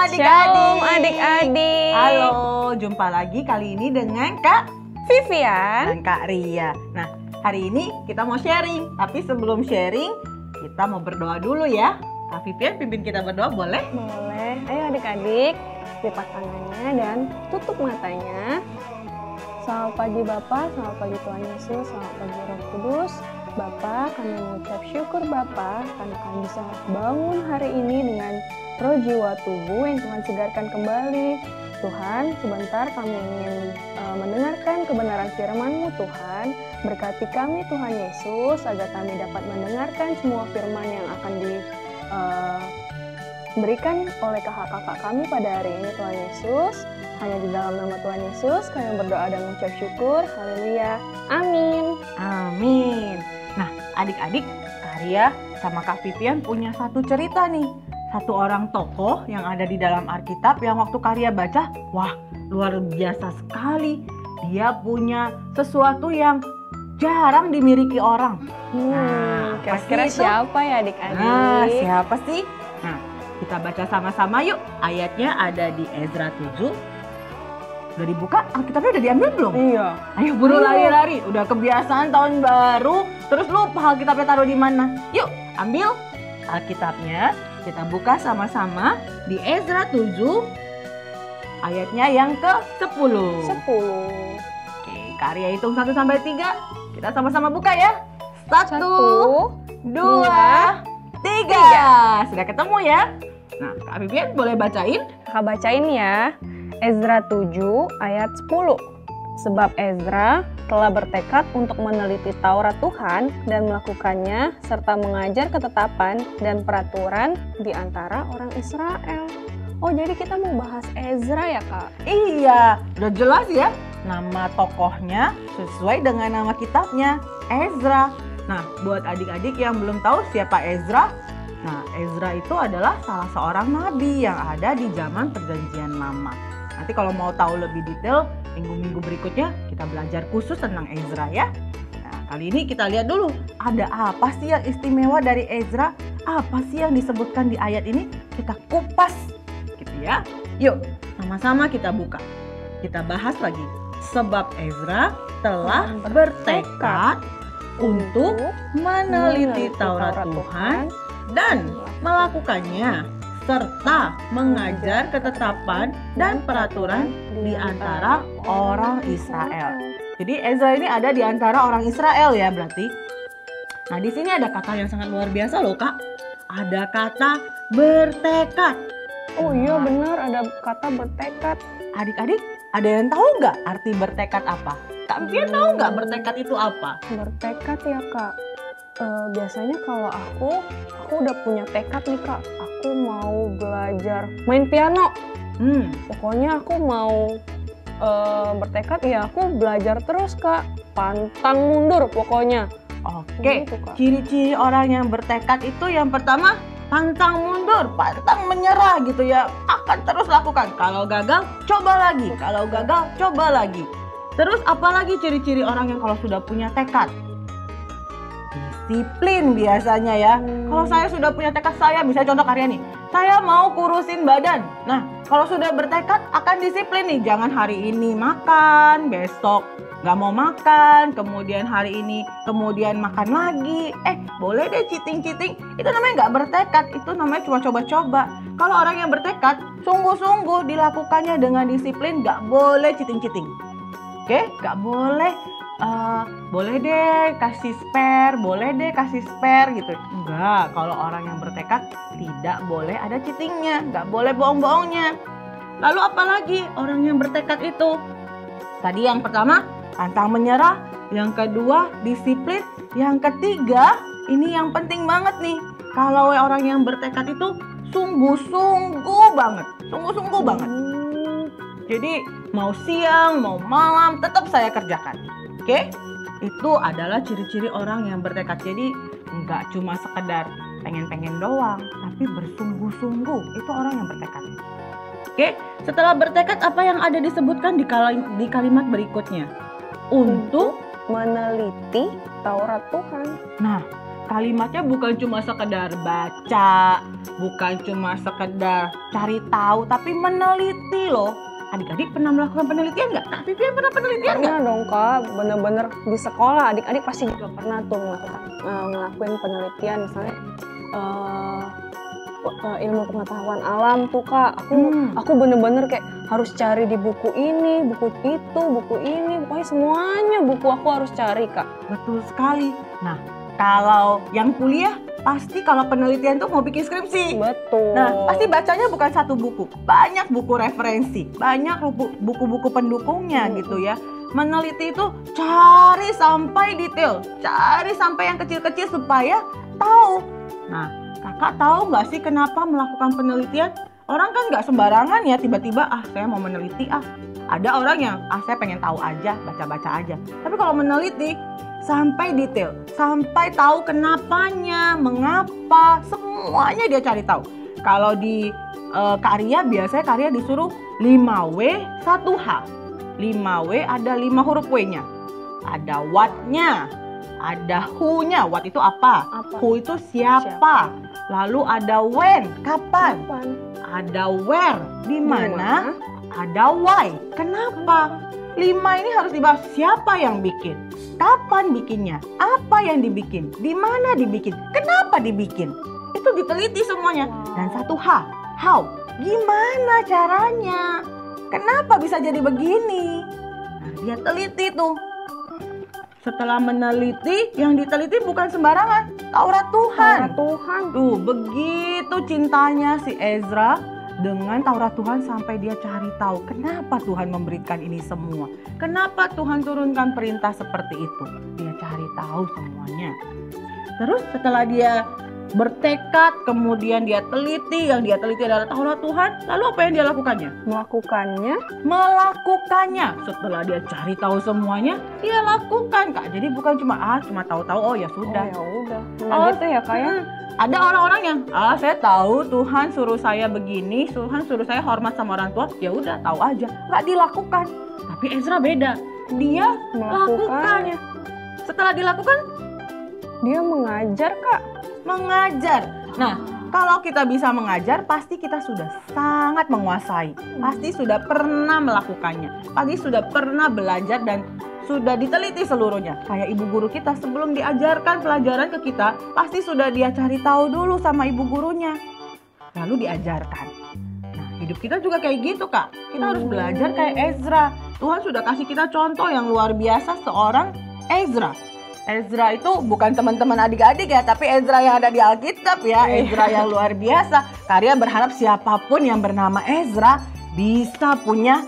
adik-adik. Shalom adik-adik. Halo, jumpa lagi kali ini dengan Kak Vivian dan Kak Ria. Nah, hari ini kita mau sharing. Tapi sebelum sharing, kita mau berdoa dulu ya. Kak Vivian pimpin kita berdoa, boleh? boleh. Ayo adik-adik, lipat tangannya dan tutup matanya. Selamat pagi Bapak, selamat pagi Tuhan Yesus, selamat pagi Roh Kudus. Bapak, kami mengucap syukur Bapak karena kami bisa bangun hari ini dengan roh jiwa tubuh yang Tuhan segarkan kembali. Tuhan, sebentar kami ingin mendengarkan kebenaran firman-Mu Tuhan. Berkati kami Tuhan Yesus agar kami dapat mendengarkan semua firman yang akan diberikan oleh kakak-kakak kami pada hari ini Tuhan Yesus. Hanya di dalam nama Tuhan Yesus kami berdoa dan mengucap syukur. Haleluya. Amin. Amin. Nah, adik-adik, Kak Ria sama Kak Vivian punya satu cerita nih. Satu orang tokoh yang ada di dalam Alkitab yang waktu Kak Ria baca, wah luar biasa sekali. Dia punya sesuatu yang jarang dimiliki orang. Kira-kira pasti itu? siapa ya adik-adik? Nah, siapa sih? Nah, kita baca sama-sama yuk. Ayatnya ada di Ezra 7. Udah dibuka? Alkitabnya udah diambil belum? Iya. Ayo buru Ayo. lari-lari. Udah kebiasaan tahun baru, terus lupa Alkitabnya taruh di mana. Yuk, ambil Alkitabnya. Kita buka sama-sama di Ezra 7 ayatnya yang ke-10. 10. Oke, Kak Ria hitung 1 sampai 3. Kita sama-sama buka ya. 1, 2, 3. Sudah ketemu ya? Nah, Kak Vivian boleh bacain? Kakak bacain ya. Ezra 7 ayat 10. Sebab Ezra telah bertekad untuk meneliti Taurat Tuhan dan melakukannya serta mengajar ketetapan dan peraturan di antara orang Israel. Oh, jadi kita mau bahas Ezra ya, Kak? Iya, udah jelas ya. Nama tokohnya sesuai dengan nama kitabnya, Ezra. Nah, buat adik-adik yang belum tahu siapa Ezra, nah Ezra itu adalah salah seorang nabi yang ada di zaman Perjanjian Lama. Nanti kalau mau tahu lebih detail, minggu-minggu berikutnya kita belajar khusus tentang Ezra ya. Nah, kali ini kita lihat dulu, ada apa sih yang istimewa dari Ezra? Apa sih yang disebutkan di ayat ini? Kita kupas gitu ya. Yuk, sama-sama kita buka. Kita bahas lagi. Sebab Ezra telah bertekad untuk meneliti Taurat Tuhan dan melakukannya serta mengajar ketetapan dan peraturan di antara orang Israel. Jadi Ezra ini ada di antara orang Israel ya berarti. Nah, di sini ada kata yang sangat luar biasa loh, Kak. Ada kata bertekad. Oh iya benar, ada kata bertekad. Adik-adik, ada yang tahu nggak arti bertekad apa? Kak Vivian tahu nggak bertekad itu apa? Bertekad ya, Kak. Biasanya kalau aku udah punya tekad nih, Kak. Aku mau belajar main piano. Pokoknya aku mau bertekad ya aku belajar terus, Kak. Pantang mundur pokoknya. Oke, Gitu, Kak. ciri-ciri orang yang bertekad itu yang pertama pantang mundur, pantang menyerah gitu ya. Akan terus lakukan. Kalau gagal, coba lagi. Kalau gagal, coba lagi. Terus apalagi ciri-ciri orang yang kalau sudah punya tekad? Disiplin biasanya ya. Kalau saya sudah punya tekad, saya misalnya contoh karya nih, saya mau kurusin badan. Nah, kalau sudah bertekad akan disiplin nih. Jangan hari ini makan, besok nggak mau makan, kemudian hari ini kemudian makan lagi. Boleh deh cheating-cheating. Itu namanya nggak bertekad, itu namanya cuma coba-coba. Kalau orang yang bertekad, sungguh-sungguh dilakukannya dengan disiplin, nggak boleh cheating-cheating. Oke, nggak boleh. Boleh deh kasih spare, boleh deh kasih spare gitu. Enggak, kalau orang yang bertekad tidak boleh ada cheatingnya, nggak boleh bohong-bohongnya. Lalu apalagi orang yang bertekad itu? Tadi yang pertama, pantang menyerah. Yang kedua, disiplin. Yang ketiga, ini yang penting banget nih. Kalau orang yang bertekad itu sungguh-sungguh banget. Sungguh-sungguh banget. Jadi mau siang, mau malam, tetap saya kerjakan. Oke? Itu adalah ciri-ciri orang yang bertekad. Jadi nggak cuma sekedar pengen-pengen doang, tapi bersungguh-sungguh. Itu orang yang bertekad. Oke? Setelah bertekad, apa yang ada disebutkan di kalimat berikutnya? Untuk meneliti Taurat Tuhan. Nah, kalimatnya bukan cuma sekedar baca, bukan cuma sekedar cari tahu, tapi meneliti loh. Adik-adik pernah melakukan penelitian nggak? Kak Vivian pernah penelitian nggak? Pernah dong Kak, bener-bener di sekolah adik-adik pasti juga pernah tuh ngelakuin penelitian, misalnya ilmu pengetahuan alam tuh Kak. Aku bener-bener kayak harus cari di buku ini, buku itu, buku ini, pokoknya semuanya buku aku harus cari Kak. Betul sekali. Nah, kalau yang kuliah pasti kalau penelitian tuh mau bikin skripsi. Betul. Nah, pasti bacanya bukan satu buku, banyak buku referensi, banyak buku-buku pendukungnya gitu ya. Meneliti itu cari sampai detail, cari sampai yang kecil-kecil supaya tahu. Nah, kakak tahu nggak sih kenapa melakukan penelitian? Orang kan nggak sembarangan ya tiba-tiba, saya mau meneliti Ada orang yang, saya pengen tahu aja, baca-baca aja. Tapi kalau meneliti, sampai detail, sampai tahu kenapanya, mengapa, semuanya dia cari tahu. Kalau di karya, biasanya karya disuruh 5W 1H. 5W ada 5 huruf W-nya. Ada what-nya, ada who-nya. What itu apa? Who itu siapa? Lalu ada when, kapan? Ada where, di mana? Ada why, kenapa? 5 ini harus dibahas. Siapa yang bikin? Kapan bikinnya? Apa yang dibikin? Di mana dibikin? Kenapa dibikin? Itu diteliti semuanya. Dan 1H, how? Gimana caranya? Kenapa bisa jadi begini? Nah, dia teliti tuh. Setelah meneliti, yang diteliti bukan sembarangan. Taurat Tuhan. Tuh, begitu cintanya si Ezra dengan Taurat Tuhan sampai dia cari tahu kenapa Tuhan memberikan ini semua. Kenapa Tuhan turunkan perintah seperti itu. Dia cari tahu semuanya. Terus setelah dia bertekad, kemudian dia teliti, yang dia teliti adalah Taurat Tuhan. Lalu apa yang dia lakukannya? Melakukannya. Setelah dia cari tahu semuanya, dia lakukan Kak. Jadi bukan cuma tahu-tahu, oh ya sudah. Nah gitu ya Kak ya. Ada orang-orang yang, saya tahu Tuhan suruh saya begini, Tuhan suruh saya hormat sama orang tua, ya udah tahu aja, nggak dilakukan. Tapi Ezra beda, dia melakukannya. Setelah dilakukan, dia mengajar Kak. Nah, kalau kita bisa mengajar, pasti kita sudah sangat menguasai, pasti sudah pernah melakukannya, pasti sudah pernah belajar dan sudah diteliti seluruhnya. Kayak ibu guru kita sebelum diajarkan pelajaran ke kita, pasti sudah dia cari tahu dulu sama ibu gurunya. Lalu diajarkan. Nah, hidup kita juga kayak gitu Kak. Kita harus belajar kayak Ezra. Tuhan sudah kasih kita contoh yang luar biasa seorang Ezra. Ezra itu bukan teman-teman adik-adik ya, tapi Ezra yang ada di Alkitab ya. Ezra yang luar biasa. Karya berharap siapapun yang bernama Ezra bisa punya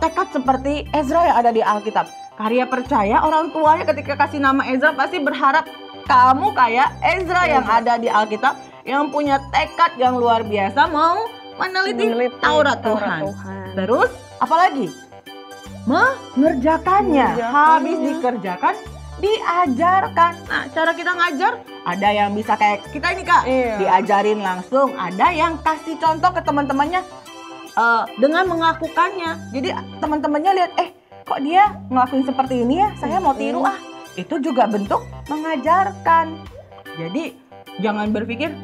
tekad seperti Ezra yang ada di Alkitab. Karya percaya orang tuanya ketika kasih nama Ezra pasti berharap kamu kayak Ezra yang ada di Alkitab, yang punya tekad yang luar biasa mau meneliti Taurat Tuhan. Terus apalagi? Mengerjakannya. Habis dikerjakan, diajarkan. Nah, cara kita ngajar ada yang bisa kayak kita ini Kak, diajarin langsung. Ada yang kasih contoh ke teman-temannya dengan melakukannya. Jadi teman-temannya lihat, kok dia ngelakuin seperti ini ya, saya mau tiru Itu juga bentuk mengajarkan. Jadi jangan berpikir,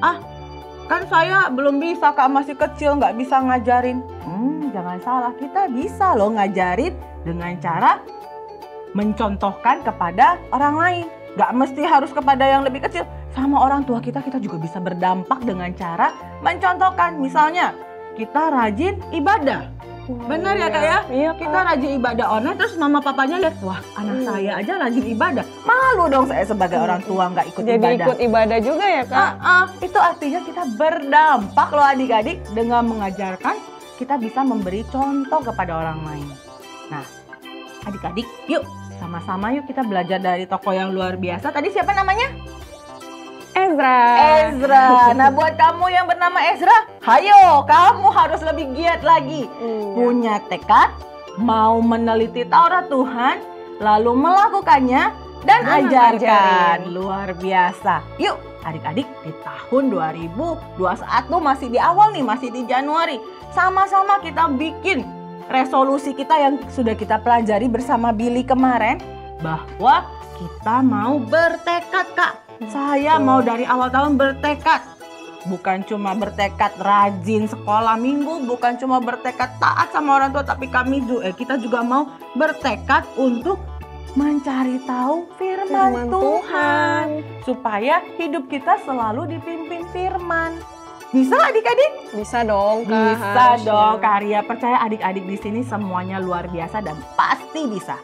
kan saya belum bisa Kak, masih kecil nggak bisa ngajarin. Jangan salah, kita bisa loh ngajarin dengan cara mencontohkan kepada orang lain. Gak mesti harus kepada yang lebih kecil. Sama orang tua kita juga bisa berdampak dengan cara mencontohkan. Misalnya, kita rajin ibadah. Benar ya Kak ya? Iya, kita rajin ibadah online, terus mama papanya lihat, wah anak saya aja rajin ibadah. Malu dong saya sebagai orang tua nggak ikut ibadah. Jadi ikut ibadah juga ya Kak? Itu artinya kita berdampak loh adik-adik. Dengan mengajarkan, kita bisa memberi contoh kepada orang lain. Nah, adik-adik, yuk sama-sama yuk kita belajar dari tokoh yang luar biasa. Tadi siapa namanya? Ezra. Nah, buat kamu yang bernama Ezra, hayo kamu harus lebih giat lagi. Punya tekad, mau meneliti Taurat Tuhan, lalu melakukannya dan ajarkan. Luar biasa. Yuk adik-adik, di tahun 2021 masih di awal nih, masih di Januari. Sama-sama kita bikin resolusi kita yang sudah kita pelajari bersama Billy kemarin, bahwa kita mau bertekad Kak Saya mau dari awal tahun bertekad. Bukan cuma bertekad rajin sekolah minggu, bukan cuma bertekad taat sama orang tua, tapi kita juga mau bertekad untuk mencari tahu firman Tuhan. Supaya hidup kita selalu dipimpin firman. Bisa adik-adik? Bisa dong, Kak. Bisa dong, Kak Arya. Percaya adik-adik di sini semuanya luar biasa dan pasti bisa.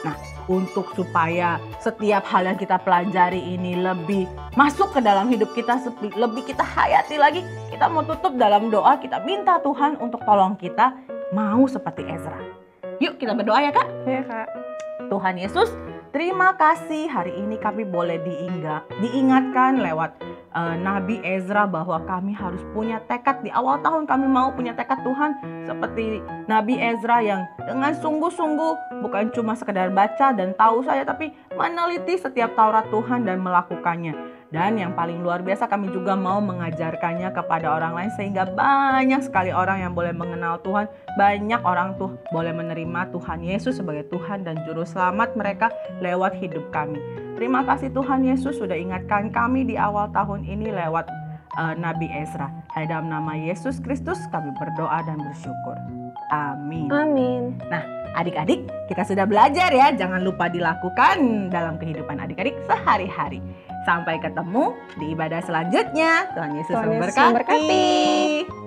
Nah, untuk supaya setiap hal yang kita pelajari ini lebih masuk ke dalam hidup kita, lebih kita hayati lagi, kita mau tutup dalam doa, kita minta Tuhan untuk tolong kita mau seperti Ezra. Yuk kita berdoa ya, Kak. Iya, Kak. Tuhan Yesus, terima kasih hari ini kami boleh diingatkan lewat Nabi Ezra bahwa kami harus punya tekad di awal tahun. Kami mau punya tekad Tuhan seperti Nabi Ezra yang dengan sungguh-sungguh bukan cuma sekedar baca dan tahu saja, tapi meneliti setiap Taurat Tuhan dan melakukannya. Dan yang paling luar biasa, kami juga mau mengajarkannya kepada orang lain sehingga banyak sekali orang yang boleh mengenal Tuhan. Banyak orang tuh boleh menerima Tuhan Yesus sebagai Tuhan dan Juru Selamat mereka lewat hidup kami. Terima kasih Tuhan Yesus sudah ingatkan kami di awal tahun ini lewat Nabi Ezra. Dalam nama Yesus Kristus kami berdoa dan bersyukur. Amin. Amin. Nah, adik-adik, kita sudah belajar ya. Jangan lupa dilakukan dalam kehidupan adik-adik sehari-hari. Sampai ketemu di ibadah selanjutnya. Tuhan Yesus memberkati.